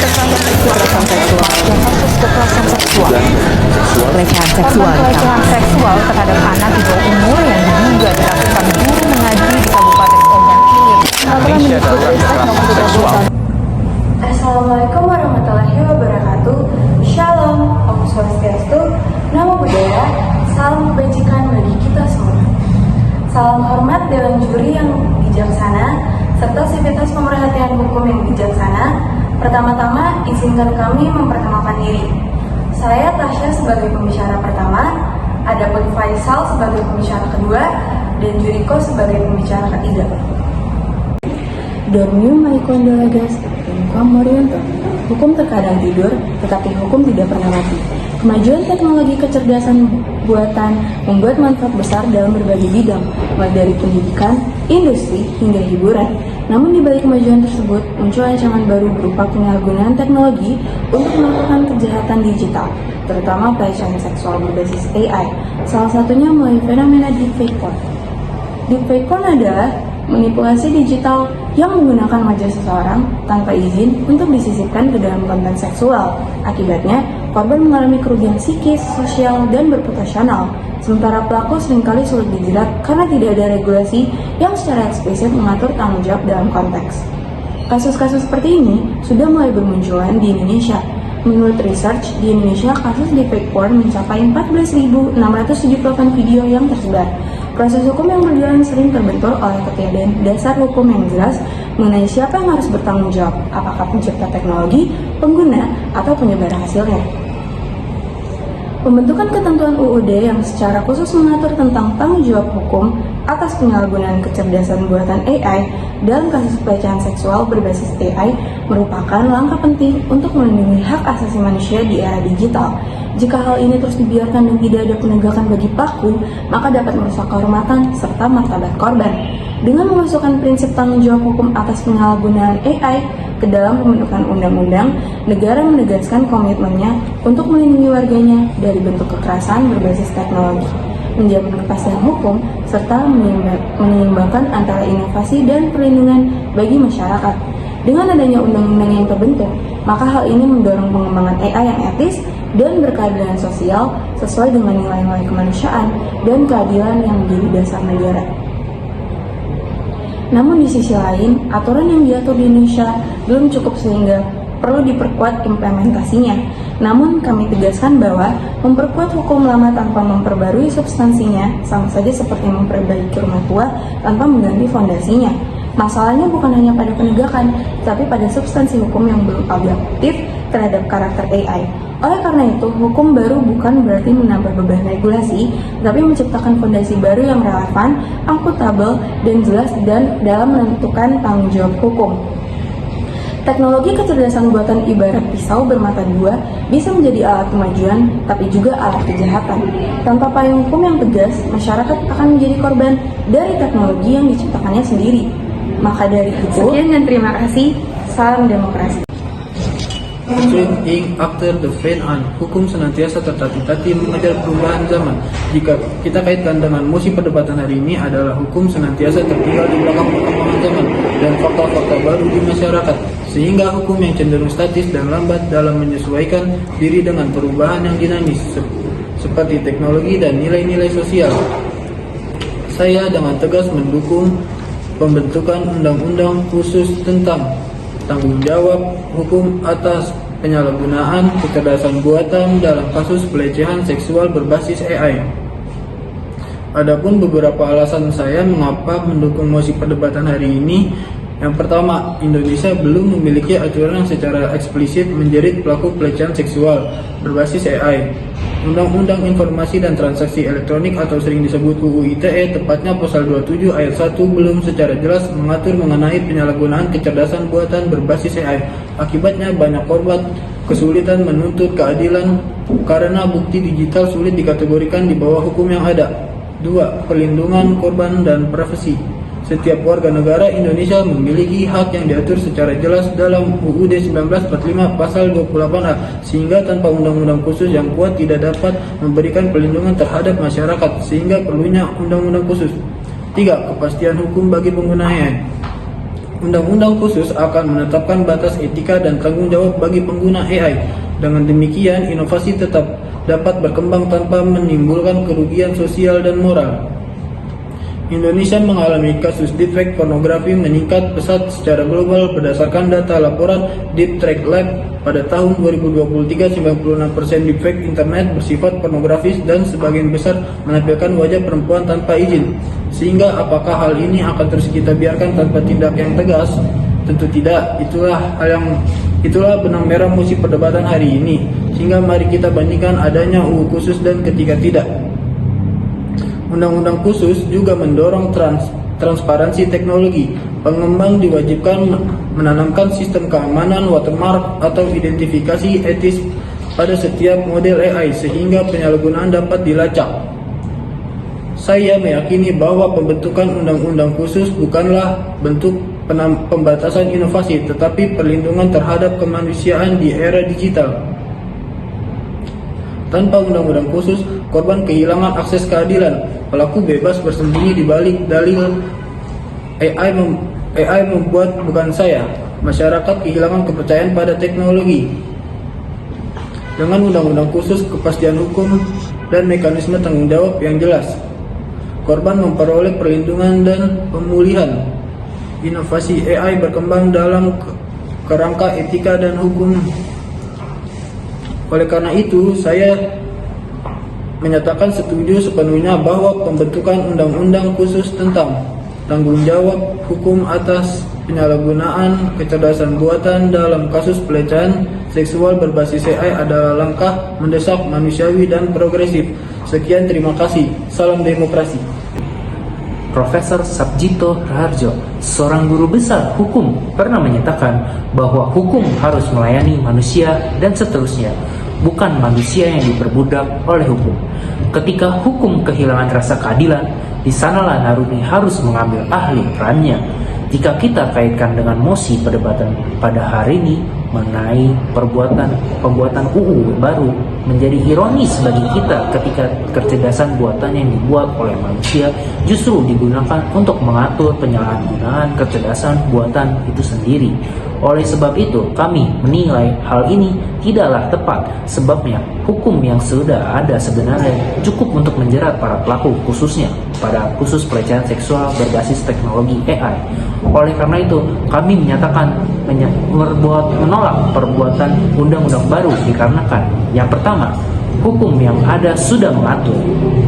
kekerasan seksual dan kasus kekerasan seksual. Pelecehan seksual terhadap anak di bawah umur yang diduga dilakukan guru mengaji di Kabupaten Ogan Ilir. Indonesia dalam kekerasan seksual. Assalamualaikum warahmatullahi wabarakatuh. Shalom, Om Swastiastu, Namo Buddhaya, salam kebajikan bagi kita semua. Salam hormat Dewan Juri yang bijaksana, serta sivitas pemerhatian hukum yang bijaksana. Pertama-tama, izinkan kami memperkenalkan diri. Saya Tasya sebagai pembicara pertama, adapun Faisal sebagai pembicara kedua, dan Juriko sebagai pembicara ketiga. Dormium Maikondolagas, Hukum Morianto. Hukum terkadang tidur, tetapi hukum tidak pernah mati. Kemajuan teknologi kecerdasan buatan membuat manfaat besar dalam berbagai bidang, mulai dari pendidikan, industri, hingga hiburan. Namun di balik kemajuan tersebut, muncul ancaman baru berupa penyalahgunaan teknologi untuk melakukan kejahatan digital, terutama pelecehan seksual berbasis AI. Salah satunya melalui fenomena deepfake porn. Deepfake porn adalah manipulasi digital yang menggunakan wajah seseorang tanpa izin untuk disisipkan ke dalam konten seksual. Akibatnya, korban mengalami kerugian psikis, sosial, dan berproporsional. Sementara pelaku seringkali sulit dijerat karena tidak ada regulasi yang secara eksplisit mengatur tanggung jawab dalam konteks. Kasus-kasus seperti ini sudah mulai bermunculan di Indonesia. Menurut research, di Indonesia kasus deepfake porn mencapai 14.678 video yang tersebar. Proses hukum yang berjalan sering terbentur oleh ketiadaan dasar hukum yang jelas mengenai siapa yang harus bertanggung jawab, apakah pencipta teknologi, pengguna, atau penyebar hasilnya. Pembentukan ketentuan UUD yang secara khusus mengatur tentang tanggung jawab hukum atas penyalahgunaan kecerdasan buatan AI dalam kasus pelecehan seksual berbasis AI merupakan langkah penting untuk melindungi hak asasi manusia di era digital. Jika hal ini terus dibiarkan dan tidak ada penegakan bagi pelaku, maka dapat merusak kehormatan serta martabat korban. Dengan memasukkan prinsip tanggung jawab hukum atas penyalahgunaan AI ke dalam pembentukan undang-undang, negara menegaskan komitmennya untuk melindungi warganya dari bentuk kekerasan berbasis teknologi, menjamin kepastian hukum, serta menyeimbangkan antara inovasi dan perlindungan bagi masyarakat. Dengan adanya undang-undang yang terbentuk, maka hal ini mendorong pengembangan AI yang etis dan berkeadilan sosial sesuai dengan nilai-nilai kemanusiaan dan keadilan yang menjadi dasar negara. Namun di sisi lain, aturan yang diatur di Indonesia belum cukup sehingga perlu diperkuat implementasinya. Namun kami tegaskan bahwa memperkuat hukum lama tanpa memperbarui substansinya sama saja seperti memperbaiki rumah tua tanpa mengganti fondasinya. Masalahnya bukan hanya pada penegakan, tapi pada substansi hukum yang belum objektif terhadap karakter AI. Oleh karena itu, hukum baru bukan berarti menambah beban regulasi, tapi menciptakan fondasi baru yang relevan, akuntabel, dan jelas dan dalam menentukan tanggung jawab hukum. Teknologi kecerdasan buatan ibarat pisau bermata dua bisa menjadi alat kemajuan, tapi juga alat kejahatan. Tanpa payung hukum yang tegas, masyarakat akan menjadi korban dari teknologi yang diciptakannya sendiri. Maka dari itu, sekian dan terima kasih. Salam demokrasi. After the fade on, hukum senantiasa tertatih-tatih mengejar perubahan zaman. Jika kita kaitkan dengan musim perdebatan hari ini adalah hukum senantiasa tertinggal di belakang perkembangan zaman dan fakta-fakta baru di masyarakat, sehingga hukum yang cenderung statis dan lambat dalam menyesuaikan diri dengan perubahan yang dinamis seperti teknologi dan nilai-nilai sosial. Saya dengan tegas mendukung pembentukan undang-undang khusus tentang tanggung jawab hukum atas penyalahgunaan kecerdasan buatan dalam kasus pelecehan seksual berbasis AI. Adapun beberapa alasan saya mengapa mendukung mosi perdebatan hari ini. Yang pertama, Indonesia belum memiliki aturan yang secara eksplisit menjerit pelaku pelecehan seksual berbasis AI. Undang-Undang Informasi dan Transaksi Elektronik atau sering disebut UU ITE, tepatnya pasal 27 ayat 1 belum secara jelas mengatur mengenai penyalahgunaan kecerdasan buatan berbasis AI. Akibatnya banyak korban kesulitan menuntut keadilan karena bukti digital sulit dikategorikan di bawah hukum yang ada. 2. Perlindungan korban dan privasi. Setiap warga negara Indonesia memiliki hak yang diatur secara jelas dalam UUD 1945 pasal 28A, sehingga tanpa undang-undang khusus yang kuat tidak dapat memberikan perlindungan terhadap masyarakat, sehingga perlunya undang-undang khusus. 3. Kepastian hukum bagi pengguna AI. Undang-undang khusus akan menetapkan batas etika dan tanggung jawab bagi pengguna AI. Dengan demikian, inovasi tetap dapat berkembang tanpa menimbulkan kerugian sosial dan moral. Indonesia mengalami kasus deepfake pornografi meningkat pesat secara global berdasarkan data laporan Deep Track Lab pada tahun 2023. 96% deepfake internet bersifat pornografis dan sebagian besar menampilkan wajah perempuan tanpa izin. Sehingga apakah hal ini akan terus kita biarkan tanpa tindak yang tegas? Tentu tidak. Itulah benang merah musim perdebatan hari ini. Sehingga mari kita bandingkan adanya UU khusus dan ketika tidak. Undang-undang khusus juga mendorong transparansi teknologi. Pengembang diwajibkan menanamkan sistem keamanan watermark atau identifikasi etis pada setiap model AI sehingga penyalahgunaan dapat dilacak. Saya meyakini bahwa pembentukan undang-undang khusus bukanlah bentuk pembatasan inovasi, tetapi perlindungan terhadap kemanusiaan di era digital. Tanpa undang-undang khusus, korban kehilangan akses keadilan. Pelaku bebas bersembunyi di balik dalil AI membuat bukan saya. Masyarakat kehilangan kepercayaan pada teknologi. Dengan undang-undang khusus, kepastian hukum dan mekanisme tanggung jawab yang jelas, korban memperoleh perlindungan dan pemulihan. Inovasi AI berkembang dalam kerangka etika dan hukum. Oleh karena itu, saya menyatakan setuju sepenuhnya bahwa pembentukan undang-undang khusus tentang tanggung jawab hukum atas penyalahgunaan kecerdasan buatan dalam kasus pelecehan seksual berbasis AI adalah langkah mendesak, manusiawi, dan progresif. Sekian, terima kasih. Salam demokrasi. Profesor Sabjito Raharjo, seorang guru besar hukum, pernah menyatakan bahwa hukum harus melayani manusia dan seterusnya, bukan manusia yang diperbudak oleh hukum. Ketika hukum kehilangan rasa keadilan, di sanalah Naruni harus mengambil ahli perannya. Jika kita kaitkan dengan mosi perdebatan pada hari ini mengenai pembuatan UU baru, menjadi ironis bagi kita ketika kecerdasan buatan yang dibuat oleh manusia justru digunakan untuk mengatur penyalahgunaan kecerdasan buatan itu sendiri. Oleh sebab itu, kami menilai hal ini tidaklah tepat. Sebabnya, hukum yang sudah ada sebenarnya cukup untuk menjerat para pelaku, khususnya pada kasus pelecehan seksual berbasis teknologi AI. Oleh karena itu, kami menyatakan menolak perbuatan undang-undang baru dikarenakan yang pertama, hukum yang ada sudah mengatur.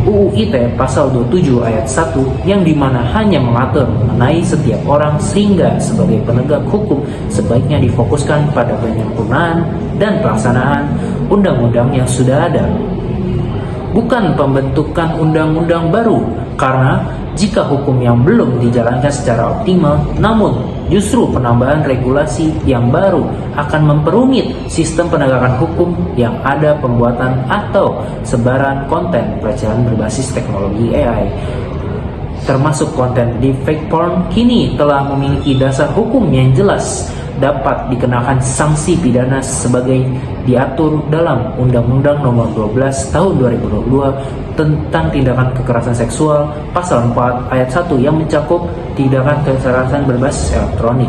UU ITE pasal 27 ayat 1 yang dimana hanya mengatur mengenai setiap orang, sehingga sebagai penegak hukum sebaiknya difokuskan pada penyempurnaan dan pelaksanaan undang-undang yang sudah ada, bukan pembentukan undang-undang baru. Karena jika hukum yang belum dijalankan secara optimal, namun justru penambahan regulasi yang baru akan memperumit sistem penegakan hukum yang ada, pembuatan atau sebaran konten pelecehan berbasis teknologi AI, termasuk konten deepfake porn, kini telah memiliki dasar hukum yang jelas, dapat dikenakan sanksi pidana sebagai diatur dalam Undang-Undang Nomor 12 Tahun 2022 tentang tindakan kekerasan seksual pasal 4 ayat 1 yang mencakup tindakan kekerasan berbasis elektronik.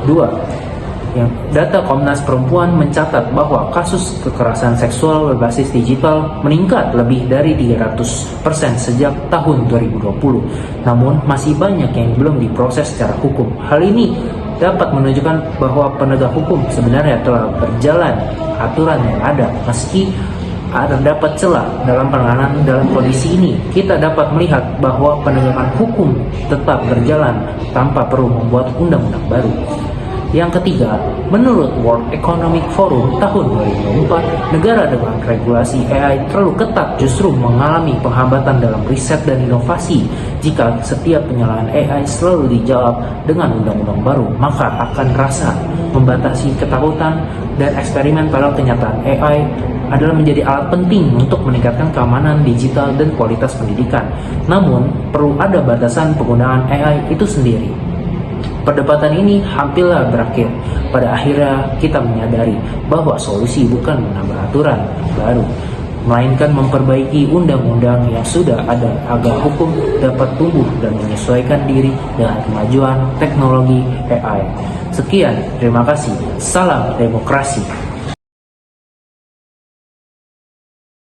2. Yang data Komnas Perempuan mencatat bahwa kasus kekerasan seksual berbasis digital meningkat lebih dari 300% sejak tahun 2020. Namun masih banyak yang belum diproses secara hukum. Hal ini dapat menunjukkan bahwa penegak hukum sebenarnya telah berjalan aturan yang ada. Meski terdapat celah dalam penanganan dalam kondisi ini, kita dapat melihat bahwa penegakan hukum tetap berjalan tanpa perlu membuat undang-undang baru. Yang ketiga, menurut World Economic Forum tahun 2004, negara dengan regulasi AI terlalu ketat justru mengalami penghambatan dalam riset dan inovasi. Jika setiap penyalahan AI selalu dijawab dengan undang-undang baru, maka akan rasa membatasi ketakutan dan eksperimen. Padahal kenyataan AI adalah menjadi alat penting untuk meningkatkan keamanan digital dan kualitas pendidikan. Namun, perlu ada batasan penggunaan AI itu sendiri. Perdebatan ini hampirlah berakhir. Pada akhirnya kita menyadari bahwa solusi bukan menambah aturan baru, melainkan memperbaiki undang-undang yang sudah ada agar hukum dapat tumbuh dan menyesuaikan diri dengan kemajuan teknologi AI. Sekian, terima kasih. Salam demokrasi.